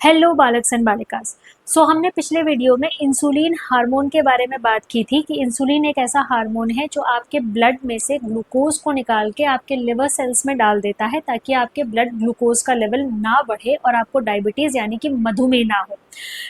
Hello बालक्स and बालिकास। हमने पिछले video में इंसुलिन हार्मोन के बारे में बात की थी कि इंसुलिन एक ऐसा हार्मोन है जो आपके ब्लड में से ग्लूकोज को निकाल के आपके लिवर सेल्स में डाल देता है ताकि आपके ब्लड ग्लूकोज का लेवल ना बढ़े और आपको डायबिटीज़ यानी कि मधुमेह ना हो।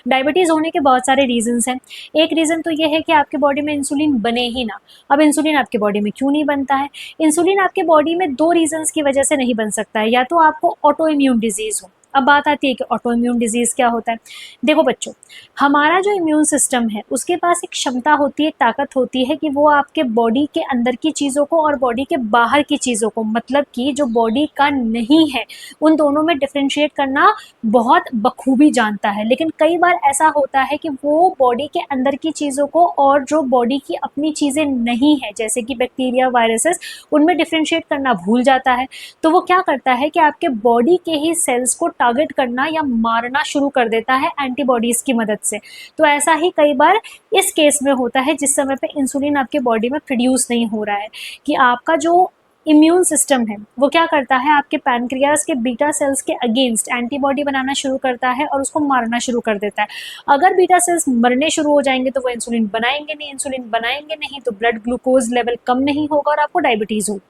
डायबिटीज़ होने के बहुत सारे रीजंस हैं। एक रीज़न तो ये है कि आपके बॉडी में इंसुलिन बने ही ना। अब इंसुलिन आपके बॉडी में क्यों नहीं बनता है? इंसुलिन आपके बॉडी में दो रीजंस की वजह से नहीं बन सकता है। या तो आपको ऑटो इम्यून डिजीज़ हो। अब बात आती है कि ऑटो इम्यून डिजीज़ क्या होता है। देखो बच्चों, हमारा जो इम्यून सिस्टम है उसके पास एक क्षमता होती है, एक ताकत होती है कि वो आपके बॉडी के अंदर की चीज़ों को और बॉडी के बाहर की चीज़ों को, मतलब कि जो बॉडी का नहीं है, उन दोनों में डिफ्रेंशिएट करना बहुत बखूबी जानता है। लेकिन कई बार ऐसा होता है कि वो बॉडी के अंदर की चीज़ों को और जो बॉडी की अपनी चीज़ें नहीं है, जैसे कि बैक्टीरिया, वायरसेस, उनमें डिफ्रेंशिएट करना भूल जाता है। तो वो क्या करता है कि आपके बॉडी के ही सेल्स को टारगेट करना या मारना शुरू कर देता है एंटीबॉडीज़ की मदद से। तो ऐसा ही कई बार इस केस में होता है जिस समय पे इंसुलिन आपके बॉडी में प्रोड्यूस नहीं हो रहा है, कि आपका जो इम्यून सिस्टम है वो क्या करता है, आपके पैनक्रियाज के बीटा सेल्स के अगेंस्ट एंटीबॉडी बनाना शुरू करता है और उसको मारना शुरू कर देता है। अगर बीटा सेल्स मरने शुरू हो जाएंगे तो वो इंसुलिन बनाएंगे नहीं, इंसुलिन बनाएंगे नहीं तो ब्लड ग्लूकोज लेवल कम नहीं होगा और आपको डायबिटीज़ होगी।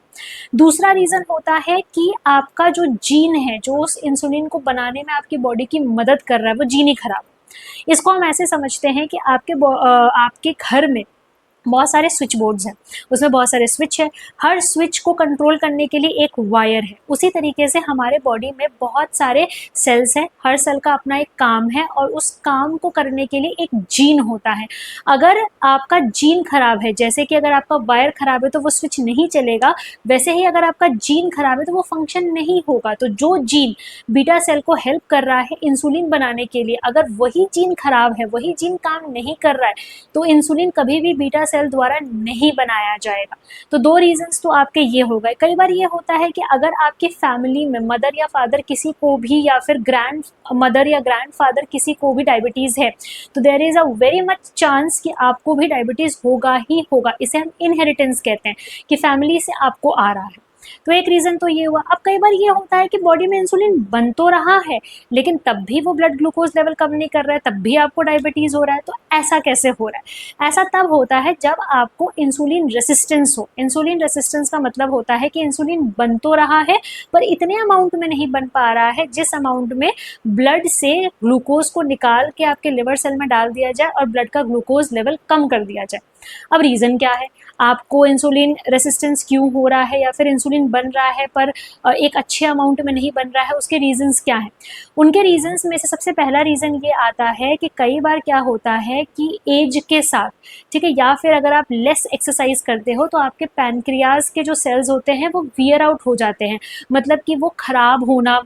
दूसरा रीज़न होता है कि आपका जो जीन है जो उस इंसुलिन को बनाने में आपकी बॉडी की मदद कर रहा है, वो जीन ही खराब है। इसको हम ऐसे समझते हैं कि आपके घर में बहुत सारे स्विच बोर्ड्स हैं, उसमें बहुत सारे स्विच है। हर स्विच को कंट्रोल करने के लिए एक वायर है। उसी तरीके से हमारे बॉडी में बहुत सारे सेल्स हैं, हर सेल का अपना एक काम है और उस काम को करने के लिए एक जीन होता है। अगर आपका जीन खराब है, जैसे कि अगर आपका वायर खराब है तो वो स्विच नहीं चलेगा, वैसे ही अगर आपका जीन खराब है तो वो फंक्शन नहीं होगा। तो जो जीन बीटा सेल को हेल्प कर रहा है इंसुलिन बनाने के लिए, अगर वही जीन खराब है, वही जीन काम नहीं कर रहा है, तो इंसुलिन कभी भी बीटा सेल द्वारा नहीं बनाया जाएगा। तो दो रीजंस तो आपके ये हो गए। कई बार ये होता है कि अगर आपकी फैमिली में मदर या फादर किसी को भी, या फिर ग्रैंड मदर या ग्रैंड फादर किसी को भी डायबिटीज़ है, तो there is a very much chance कि आपको भी डायबिटीज़ होगा ही होगा। इसे हम इनहेरिटेंस कहते हैं कि फैमिली से आपको आ रहा है। तो एक रीज़न तो ये हुआ। अब कई बार ये होता है कि बॉडी में इंसुलिन बन तो रहा है लेकिन तब भी वो ब्लड ग्लूकोज लेवल कम नहीं कर रहा है, तब भी आपको डायबिटीज़ हो रहा है। तो ऐसा कैसे हो रहा है? ऐसा तब होता है जब आपको इंसुलिन रेसिस्टेंस हो। इंसुलिन रेसिस्टेंस का मतलब होता है कि इंसुलिन बन तो रहा है पर इतने अमाउंट में नहीं बन पा रहा है जिस अमाउंट में ब्लड से ग्लूकोज को निकाल के आपके लिवर सेल में डाल दिया जाए और ब्लड का ग्लूकोज लेवल कम कर दिया जाए। अब रीज़न क्या है? आपको इंसुलिन रेसिस्टेंस क्यों हो रहा है, या फिर इंसुलिन बन रहा है पर एक अच्छे अमाउंट में नहीं बन रहा है, उसके रीजंस क्या हैं? उनके रीजंस में से सबसे पहला रीज़न ये आता है कि कई बार क्या होता है कि एज के साथ, ठीक है, या फिर अगर आप लेस एक्सरसाइज करते हो तो आपके पैनक्रियाज के जो सेल्स होते हैं वो वियर आउट हो जाते हैं, मतलब कि वो खराब होना,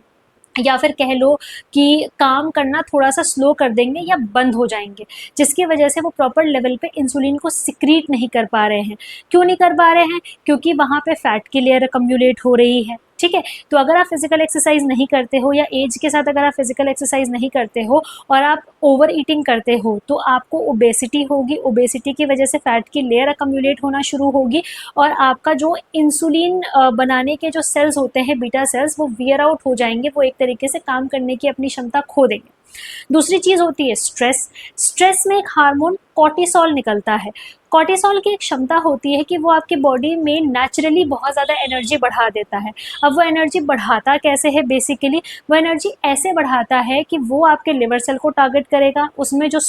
या फिर कह लो कि काम करना थोड़ा सा स्लो कर देंगे या बंद हो जाएंगे, जिसकी वजह से वो प्रॉपर लेवल पे इंसुलिन को सिक्रीट नहीं कर पा रहे हैं। क्यों नहीं कर पा रहे हैं? क्योंकि वहाँ पे फैट की लेयर अकम्युलेट हो रही है। ठीक है, तो अगर आप फिजिकल एक्सरसाइज नहीं करते हो या एज के साथ अगर आप फिजिकल एक्सरसाइज नहीं करते हो और आप ओवर ईटिंग करते हो तो आपको ओबेसिटी होगी। ओबेसिटी की वजह से फैट की लेयर अकम्युलेट होना शुरू होगी और आपका जो इंसुलिन बनाने के जो सेल्स होते हैं, बीटा सेल्स, वो वियर आउट हो जाएंगे, वो एक तरीके से काम करने की अपनी क्षमता खो देंगे। दूसरी चीज़ होती है स्ट्रेस। स्ट्रेस में एक हार्मोन कॉर्टिसोल निकलता है। कॉर्टिसोल की एक क्षमता होती है कि वो आपकी बॉडी में नेचुरली बहुत ज़्यादा एनर्जी बढ़ा देता है। अब वो एनर्जी बढ़ाता कैसे है? बेसिकली वो एनर्जी ऐसे बढ़ाता है कि वो आपके लिवर सेल को टारगेट करेगा, उसमें जो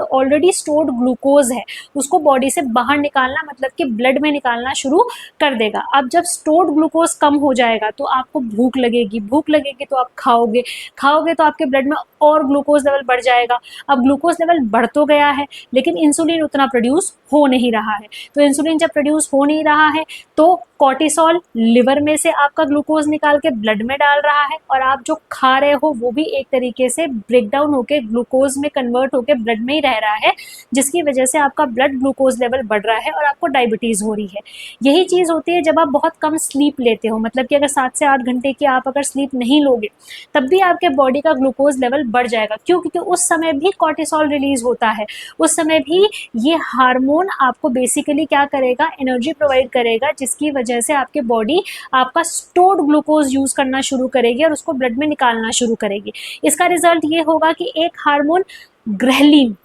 ऑलरेडी स्टोर्ड ग्लूकोज है उसको बॉडी से बाहर निकालना, मतलब कि ब्लड में निकालना शुरू कर देगा। अब जब स्टोर्ड ग्लूकोज कम हो जाएगा तो आपको भूख लगेगी, भूख लगेगी तो आप खाओगे, खाओगे तो आपके ब्लड में और ग्लूकोज लेवल बढ़ जाएगा। अब ग्लूकोज लेवल बढ़ तो गया है लेकिन इंसुलिन उतना प्रोड्यूस हो नहीं रहा है। तो इंसुलिन जब प्रोड्यूस हो नहीं रहा है तो कॉर्टिसोल लिवर में से आपका ग्लूकोज निकाल के ब्लड में डाल रहा है और आप जो खा रहे हो वो भी एक तरीके से ब्रेक डाउन होकर ग्लूकोज में कन्वर्ट होकर ब्लड में ही रह रहा है, जिसकी वजह से आपका ब्लड ग्लूकोज लेवल बढ़ रहा है और आपको डायबिटीज़ हो रही है। यही चीज़ होती है जब आप बहुत कम स्लीप लेते हो, मतलब कि अगर 7 से 8 घंटे की आप अगर स्लीप नहीं लोगे तब भी आपके बॉडी का ग्लूकोज लेवल बढ़ जाएगा। क्यों? क्योंकि उस समय भी कॉर्टिसोल रिलीज होता है, उस समय भी ये हार्मोन आपको बेसिकली क्या करेगा, एनर्जी प्रोवाइड करेगा, जिसकी वजह से आपके बॉडी आपका स्टोर्ड ग्लूकोज यूज करना शुरू करेगी और उसको ब्लड में निकालना शुरू करेगी। इसका रिजल्ट ये होगा कि एक हार्मोन ग्रेलिन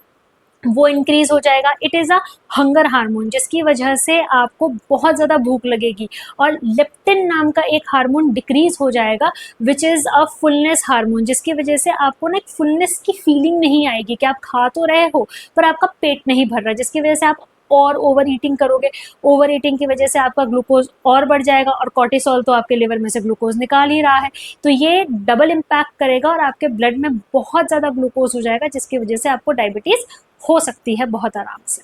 वो इंक्रीज हो जाएगा। It is a hunger hormone, जिसकी वजह से आपको बहुत ज़्यादा भूख लगेगी। और लेप्टिन नाम का एक हार्मोन डिक्रीज हो जाएगा, which is a fullness hormone, जिसकी वजह से आपको ना एक फुलनेस की फीलिंग नहीं आएगी कि आप खा तो रहे हो पर आपका पेट नहीं भर रहा, जिसकी वजह से आप और ओवर ईटिंग करोगे। ओवर ईटिंग की वजह से आपका ग्लूकोज और बढ़ जाएगा और कॉर्टिसोल तो आपके लिवर में से ग्लूकोज निकाल ही रहा है, तो ये डबल इम्पैक्ट करेगा और आपके ब्लड में बहुत ज़्यादा ग्लूकोज हो जाएगा, जिसकी वजह से आपको डायबिटीज़ हो सकती है बहुत आराम से।